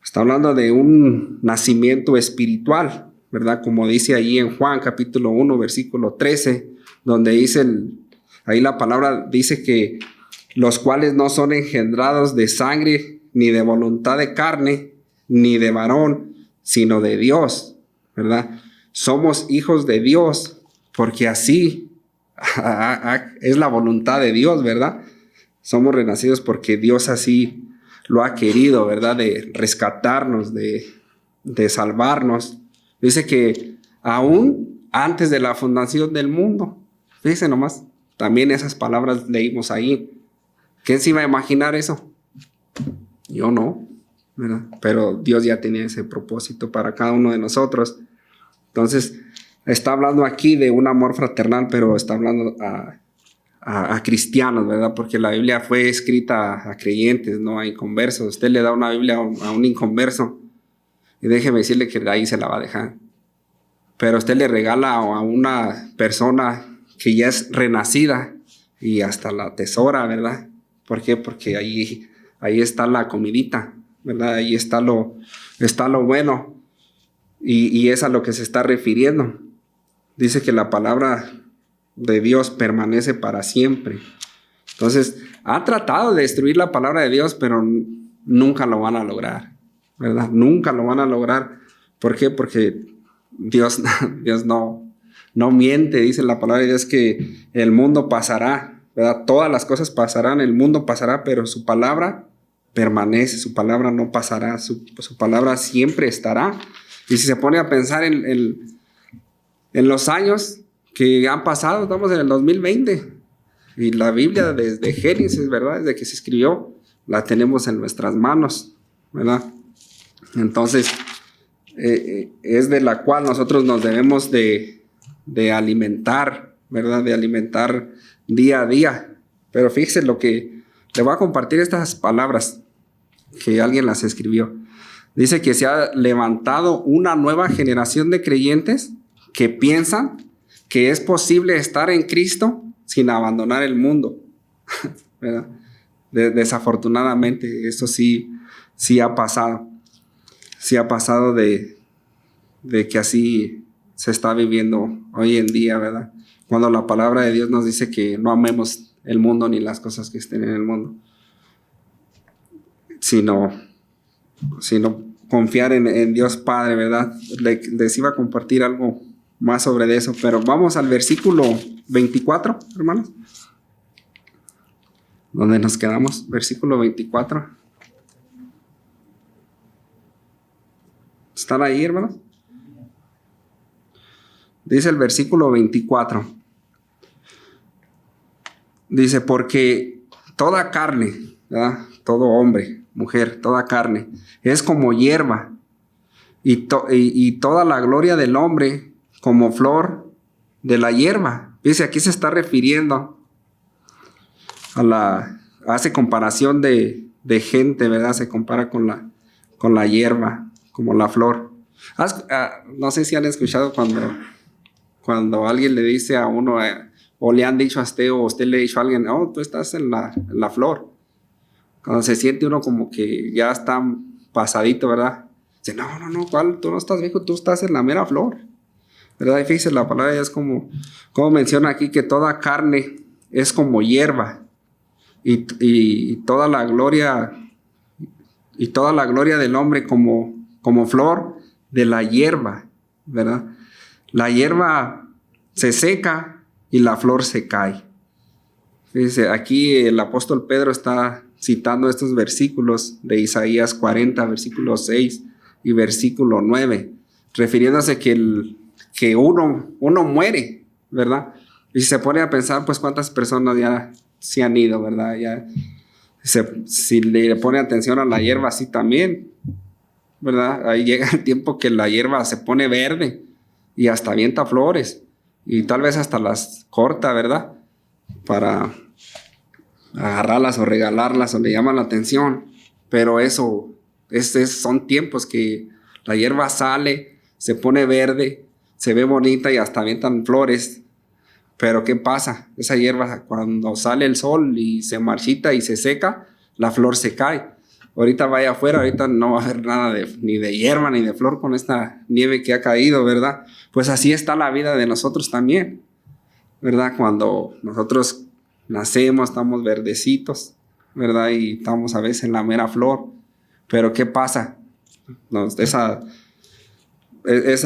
está hablando de un nacimiento espiritual, ¿verdad? Como dice allí en Juan capítulo 1, versículo 13, donde dice, ahí la palabra dice que los cuales no son engendrados de sangre, ni de voluntad de carne, ni de varón, sino de Dios, ¿verdad? Somos hijos de Dios, porque así es la voluntad de Dios, ¿verdad? Somos renacidos porque Dios así lo ha querido, ¿verdad? De rescatarnos, de salvarnos. Dice que aún antes de la fundación del mundo, fíjense nomás, también esas palabras leímos ahí. ¿Quién se iba a imaginar eso? Yo no, ¿verdad? Pero Dios ya tenía ese propósito para cada uno de nosotros. Entonces, está hablando aquí de un amor fraternal, pero está hablando a cristianos, ¿verdad? Porque la Biblia fue escrita a creyentes, no a inconversos. Usted le da una Biblia a un inconverso y déjeme decirle que de ahí se la va a dejar. Pero usted le regala a una persona que ya es renacida y hasta la atesora, ¿verdad? ¿Por qué? Porque ahí está la comidita, ¿verdad? Ahí está lo bueno. Y es a lo que se está refiriendo. Dice que la palabra de Dios permanece para siempre. Entonces, han tratado de destruir la palabra de Dios, pero nunca lo van a lograr, ¿verdad? Nunca lo van a lograr. ¿Por qué? Porque Dios no miente. Dice la palabra de Dios que el mundo pasará, ¿verdad? Todas las cosas pasarán, el mundo pasará, pero su palabra permanece, su palabra no pasará, su palabra siempre estará. Y si se pone a pensar en los años que han pasado, estamos en el 2020, y la Biblia desde Génesis, ¿verdad? Desde que se escribió, la tenemos en nuestras manos, ¿verdad? Entonces, es de la cual nosotros nos debemos de alimentar, ¿verdad? De alimentar día a día. Pero fíjese lo que le voy a compartir, estas palabras que alguien las escribió. Dice que se ha levantado una nueva generación de creyentes que piensan que es posible estar en Cristo sin abandonar el mundo, ¿verdad? Desafortunadamente, eso sí ha pasado. Sí ha pasado de que así se está viviendo hoy en día, ¿verdad? Cuando la palabra de Dios nos dice que no amemos el mundo ni las cosas que estén en el mundo, sino confiar en Dios Padre, ¿verdad? Les iba a compartir algo más sobre eso, pero vamos al versículo 24, hermanos. ¿Dónde nos quedamos? Versículo 24. ¿Están ahí, hermanos? Dice el versículo 24. Dice, porque toda carne, ¿verdad? Todo hombre, mujer, toda carne, es como hierba, y toda la gloria del hombre como flor de la hierba. Dice, aquí se está refiriendo hace comparación de gente, ¿verdad? Se compara con la hierba, como la flor. No sé si han escuchado cuando alguien le dice a uno, o le han dicho a usted, o usted le ha dicho a alguien, oh, tú estás en la flor. Cuando se siente uno como que ya está pasadito, ¿verdad? Dice, no, ¿cuál? Tú no estás viejo, tú estás en la mera flor, ¿verdad? Y fíjese, la palabra ya es como menciona aquí, que toda carne es como hierba, y toda la gloria del hombre como flor de la hierba, ¿verdad? La hierba se seca y la flor se cae. Fíjese, aquí el apóstol Pedro está citando estos versículos de Isaías 40, versículo 6 y versículo 9, refiriéndose que uno muere, ¿verdad? Y si se pone a pensar, pues cuántas personas ya se han ido, ¿verdad? Ya si le pone atención a la hierba, así también, ¿verdad? Ahí llega el tiempo que la hierba se pone verde y hasta avienta flores, y tal vez hasta las corta, ¿verdad? Para agarrarlas o regalarlas, o le llaman la atención. Pero eso son tiempos que la hierba sale, se pone verde, se ve bonita y hasta avientan flores. Pero ¿qué pasa? Esa hierba, cuando sale el sol y se marchita y se seca, la flor se cae. Ahorita vaya afuera, ahorita no va a haber nada ni de hierba ni de flor con esta nieve que ha caído, ¿verdad? Pues así está la vida de nosotros también, ¿verdad? Cuando nosotros nacemos, estamos verdecitos, ¿verdad? Y estamos a veces en la mera flor. Pero ¿qué pasa? Esa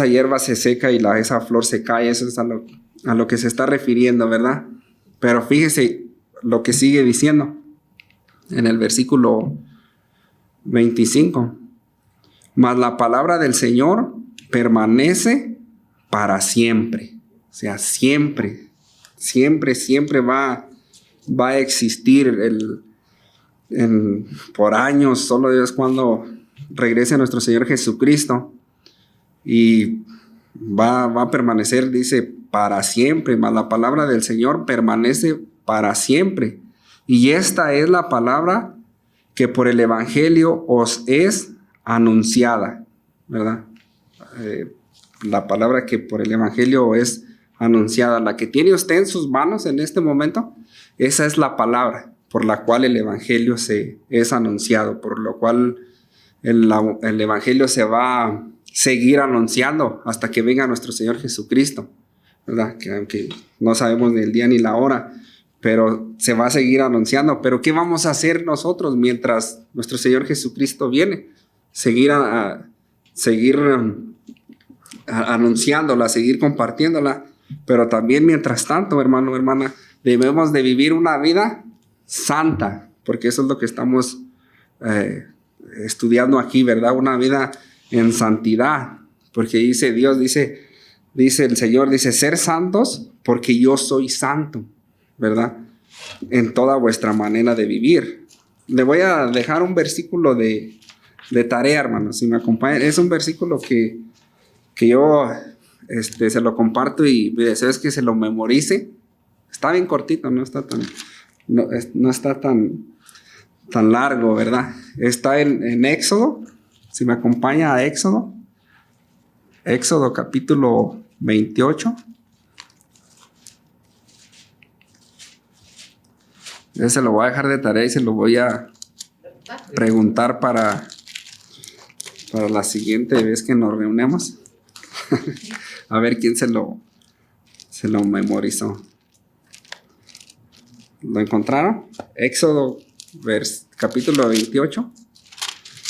hierba se seca y esa flor se cae. Eso es a lo que se está refiriendo, ¿verdad? Pero fíjese lo que sigue diciendo en el versículo 25. Mas la palabra del Señor permanece para siempre. O sea, siempre va a existir por años. Solo Dios cuando regrese nuestro Señor Jesucristo, y va a permanecer, dice, para siempre. Mas la palabra del Señor permanece para siempre. Y esta es la palabra que por el Evangelio os es anunciada, ¿verdad? La palabra que por el Evangelio es anunciada, la que tiene usted en sus manos en este momento, esa es la palabra por la cual el Evangelio es anunciado, por lo cual el Evangelio se va a seguir anunciando hasta que venga nuestro Señor Jesucristo, ¿verdad? Que aunque no sabemos ni el día ni la hora, pero se va a seguir anunciando. Pero ¿qué vamos a hacer nosotros mientras nuestro Señor Jesucristo viene? Seguir anunciándola, seguir compartiéndola, pero también mientras tanto, hermano, hermana, debemos de vivir una vida santa, porque eso es lo que estamos estudiando aquí, ¿verdad? Una vida en santidad, porque dice Dios, dice el Señor, dice, ser santos porque yo soy santo, ¿verdad? En toda vuestra manera de vivir. Le voy a dejar un versículo de tarea, hermano, si me acompañan. Es un versículo que yo se lo comparto y mi deseo es que se lo memorice. Está bien cortito, no está tan largo, ¿verdad? Está en Éxodo. Si me acompaña a Éxodo capítulo 28. Yo se lo voy a dejar de tarea y se lo voy a preguntar para la siguiente vez que nos reunamos. A ver quién se lo memorizó. ¿Lo encontraron? Éxodo capítulo 28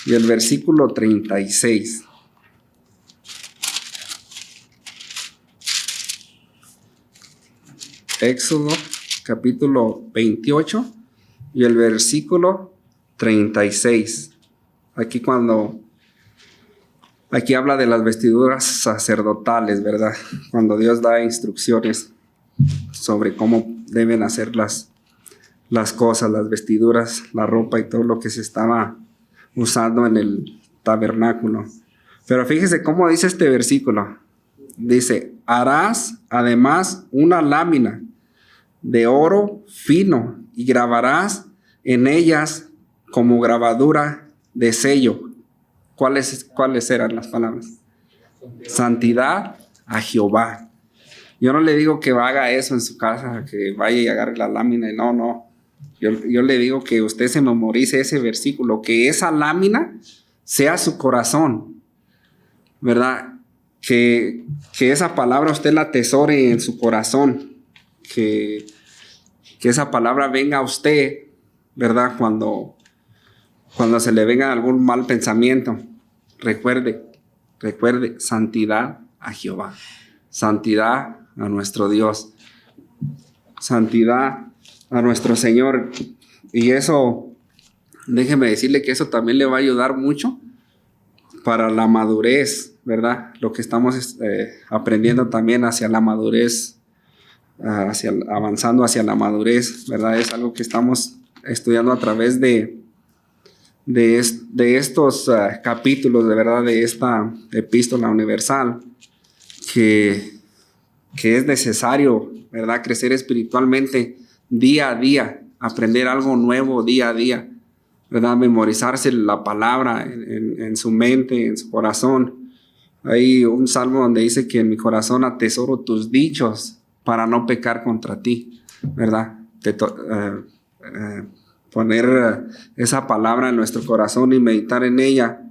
y el versículo 36. Éxodo capítulo 28 y el versículo 36. Aquí habla de las vestiduras sacerdotales, ¿verdad? Cuando Dios da instrucciones sobre cómo deben hacer las cosas, las vestiduras, la ropa y todo lo que se estaba usando en el tabernáculo. Pero fíjese cómo dice este versículo. Dice, harás además una lámina de oro fino y grabarás en ellas como grabadura de sello. ¿Cuáles eran las palabras? Santidad a Jehová. Yo no le digo que haga eso en su casa, que vaya y agarre la lámina. No. Yo le digo que usted se memorice ese versículo, que esa lámina sea su corazón, ¿verdad? Que esa palabra usted la atesore en su corazón, que esa palabra venga a usted, ¿verdad? Cuando se le venga algún mal pensamiento, recuerde, santidad a Jehová, santidad a nuestro Dios, santidad a nuestro Señor. Y eso, déjeme decirle que eso también le va a ayudar mucho para la madurez, ¿verdad? Lo que estamos aprendiendo también hacia la madurez, avanzando hacia la madurez, ¿verdad? Es algo que estamos estudiando a través de estos capítulos, de verdad, de esta epístola universal, que es necesario, ¿verdad? Crecer espiritualmente día a día, aprender algo nuevo día a día, ¿verdad? Memorizarse la palabra en su mente, en su corazón. Hay un salmo donde dice que en mi corazón atesoro tus dichos para no pecar contra ti, ¿verdad? Poner esa palabra en nuestro corazón y meditar en ella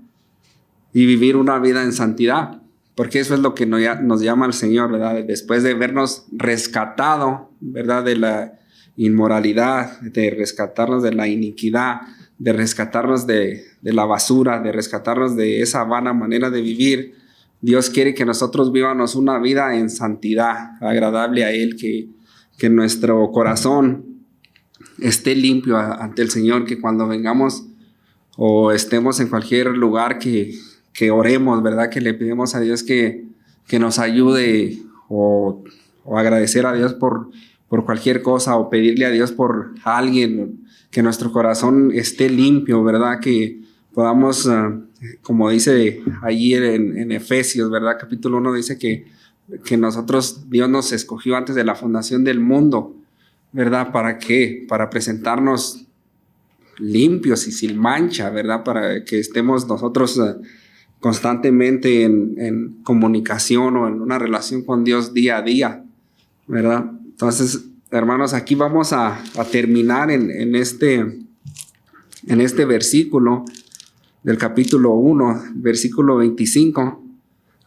y vivir una vida en santidad, porque eso es lo que nos llama el Señor, ¿verdad? Después de vernos rescatado, ¿verdad? De la inmoralidad, de rescatarnos de la iniquidad, de rescatarnos de la basura, de rescatarnos de esa vana manera de vivir. Dios quiere que nosotros vivamos una vida en santidad, agradable a Él, que nuestro corazón esté limpio ante el Señor, que cuando vengamos o estemos en cualquier lugar que oremos, ¿verdad? Que le pedimos a Dios que nos ayude o agradecer a Dios por cualquier cosa o pedirle a Dios por alguien, que nuestro corazón esté limpio, ¿verdad? Que podamos, como dice allí en Efesios, ¿verdad? Capítulo 1 dice que nosotros, Dios nos escogió antes de la fundación del mundo, ¿verdad? ¿Para qué? Para presentarnos limpios y sin mancha, ¿verdad? Para que estemos nosotros constantemente en comunicación o en una relación con Dios día a día, ¿verdad? Entonces, hermanos, aquí vamos a terminar en este versículo del capítulo 1, versículo 25.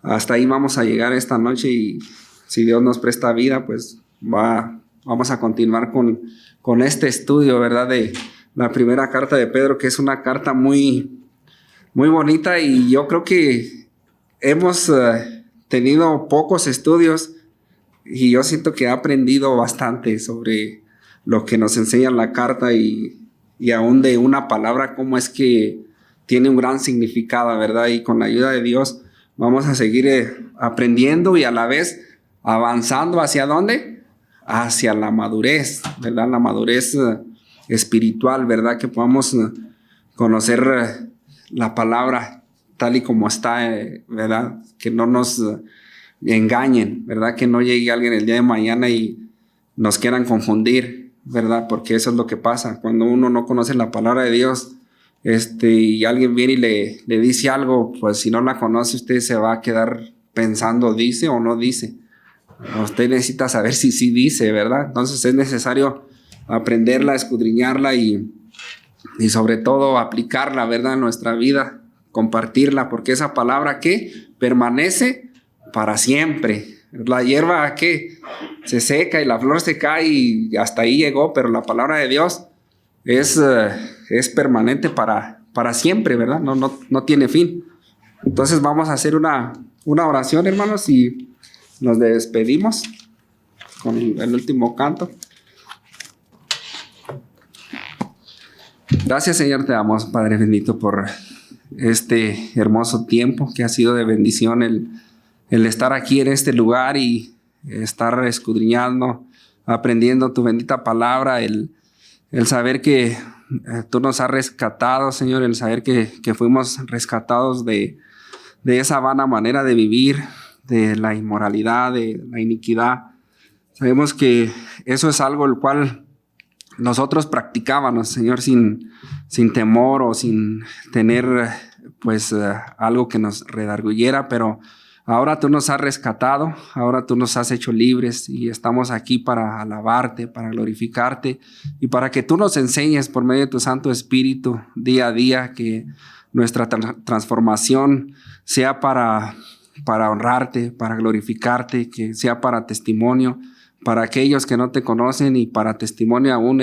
Hasta ahí vamos a llegar esta noche y si Dios nos presta vida, pues va vamos a continuar con este estudio, ¿verdad? De la primera carta de Pedro, que es una carta muy, muy bonita, y yo creo que hemos tenido pocos estudios y yo siento que he aprendido bastante sobre lo que nos enseña la carta y aún de una palabra, cómo es que tiene un gran significado, ¿verdad? Y con la ayuda de Dios vamos a seguir aprendiendo y a la vez avanzando ¿hacia dónde? Hacia la madurez, ¿verdad? La madurez espiritual, ¿verdad? Que podamos conocer la palabra tal y como está, ¿verdad? Que no nos engañen, ¿verdad? Que no llegue alguien el día de mañana y nos quieran confundir, ¿verdad? Porque eso es lo que pasa. Cuando uno no conoce la palabra de Dios, y alguien viene y le dice algo, pues si no la conoce, usted se va a quedar pensando, ¿dice o no dice? Usted necesita saber si sí dice, ¿verdad? Entonces es necesario aprenderla, escudriñarla y sobre todo aplicarla, ¿verdad? En nuestra vida, compartirla, porque esa palabra que permanece para siempre. La hierba que se seca y la flor se cae y hasta ahí llegó, pero la palabra de Dios es permanente para siempre, ¿verdad? No tiene fin. Entonces vamos a hacer una oración, hermanos, y nos despedimos con el último canto. Gracias, Señor, te damos, Padre bendito, por este hermoso tiempo que ha sido de bendición el estar aquí en este lugar y estar escudriñando, aprendiendo tu bendita palabra, el saber que tú nos has rescatado, Señor, el saber que fuimos rescatados de esa vana manera de vivir, de la inmoralidad, de la iniquidad. Sabemos que eso es algo el cual nosotros practicábamos, Señor, sin temor o sin tener pues algo que nos redarguyera, pero ahora tú nos has rescatado, ahora tú nos has hecho libres y estamos aquí para alabarte, para glorificarte y para que tú nos enseñes por medio de tu Santo Espíritu día a día, que nuestra transformación sea para honrarte, para glorificarte, que sea para testimonio, para aquellos que no te conocen y para testimonio aún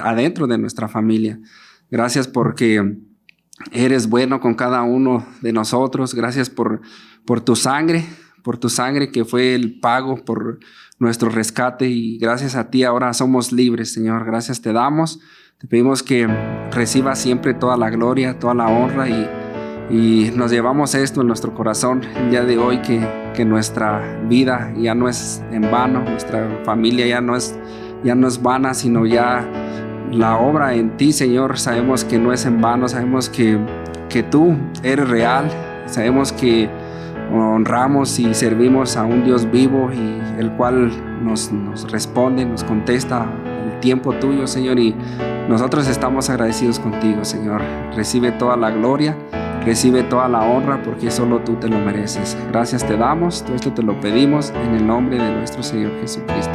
adentro de nuestra familia. Gracias porque eres bueno con cada uno de nosotros. Gracias por tu sangre que fue el pago por nuestro rescate, y gracias a ti ahora somos libres, Señor. Gracias te damos. Te pedimos que recibas siempre toda la gloria, toda la honra, y nos llevamos esto en nuestro corazón el día de hoy, que nuestra vida ya no es en vano, nuestra familia ya no es vana, sino ya la obra en ti, Señor, sabemos que no es en vano, sabemos que tú eres real, sabemos que honramos y servimos a un Dios vivo y el cual nos responde, nos contesta el tiempo tuyo, Señor, y nosotros estamos agradecidos contigo, Señor. Recibe toda la gloria, recibe toda la honra, porque solo tú te lo mereces. Gracias te damos, todo esto te lo pedimos en el nombre de nuestro Señor Jesucristo.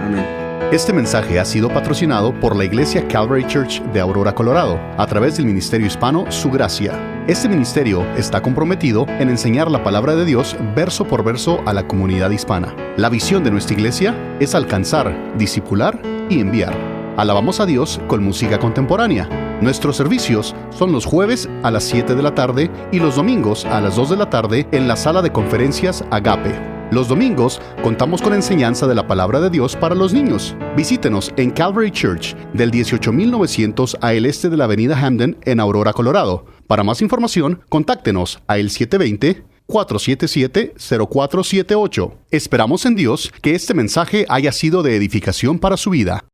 Amén. Este mensaje ha sido patrocinado por la Iglesia Calvary Church de Aurora, Colorado, a través del Ministerio Hispano Su Gracia. Este ministerio está comprometido en enseñar la palabra de Dios verso por verso a la comunidad hispana. La visión de nuestra iglesia es alcanzar, discipular y enviar. Alabamos a Dios con música contemporánea. Nuestros servicios son los jueves a las 7 de la tarde y los domingos a las 2 de la tarde en la sala de conferencias Agape. Los domingos contamos con enseñanza de la palabra de Dios para los niños. Visítenos en Calvary Church del 18900 a el este de la avenida Hamden en Aurora, Colorado. Para más información, contáctenos a el 720-477-0478. Esperamos en Dios que este mensaje haya sido de edificación para su vida.